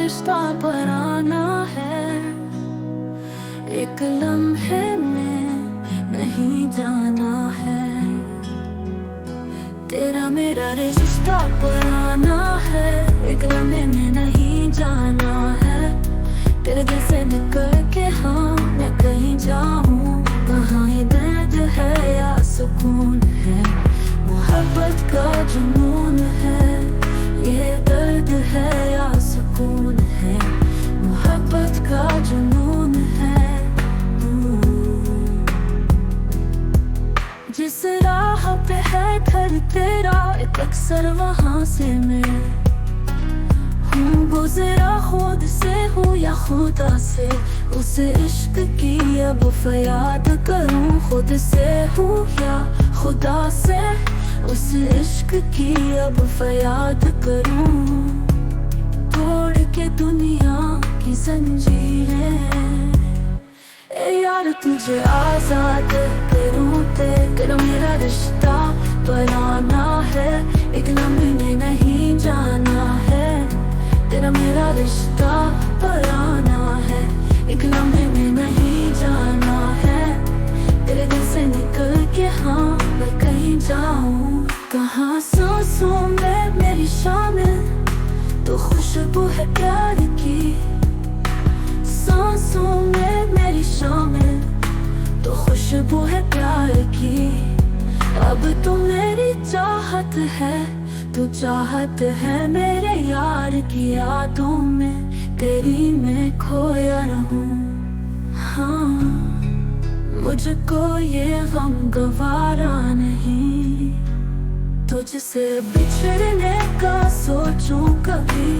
रिश्ता पुराना है, एक लम्हे में नहीं जाना है। तेरा मेरा रिश्ता पुराना है, एक लम्हे में नहीं जाना है। तेरे दिल से निकल के हाँ मैं कहीं जाऊँ, कहाँ ये दर्द है या सुकून है। मोहब्बत का जुनून है, ये दर्द है या सुकून है। मोहब्बत का जुनून है। जिस राह पे है घर तेरा, एक अक्सर वहाँ से मैं हूँ गुजरा। खुद से हूँ या खुदा से, उस इश्क की अब फरियाद करूँ। खुद से हूँ या खुदा से, उस इश्क की अब फरियाद करूँ। तोड़ के दुनिया की जंजीरें, ए यार तुझे आजाद करूँ। तेरा मेरा रिश्ता पुराना है, एक लम्हे में नहीं जाना है। तेरा मेरा रिश्ता पुराना है, एक लम्हे में नहीं जाना है। तेरे दिल से निकल के हाँ मैं कहीं जाऊँ, कहाँ सांसों में मेरी शामिल तो खुशबू है प्यार की। सांसों में मेरी शामिल तो खुशबू है प्यार की। अब तो मेरी चाहत है, तू चाहत है मेरे यार की यादों में, तेरी मैं खोया रहूं। हाँ मुझको ये गम गवारा नहीं, तुझसे बिछड़ने का सोचूं कभी।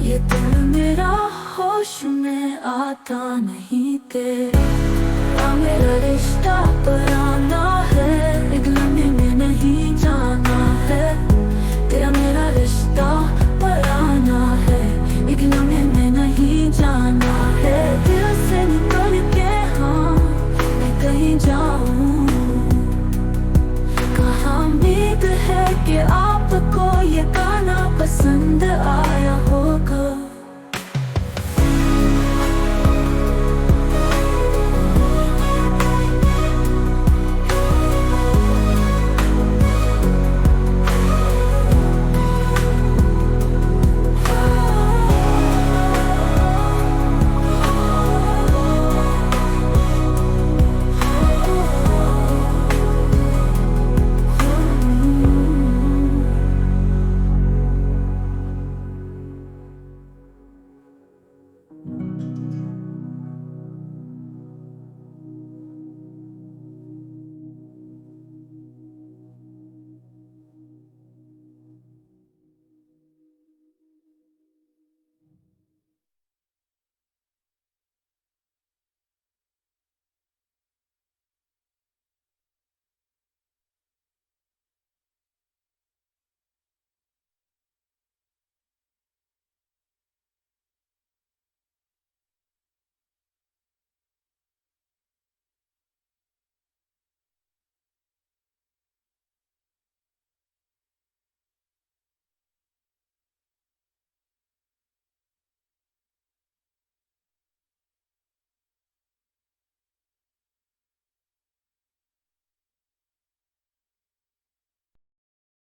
ये दिल मेरा होश में आता नहीं, तेरा मेरा रिश्ता पुराना है, एक लम्हे में नहीं जाना है।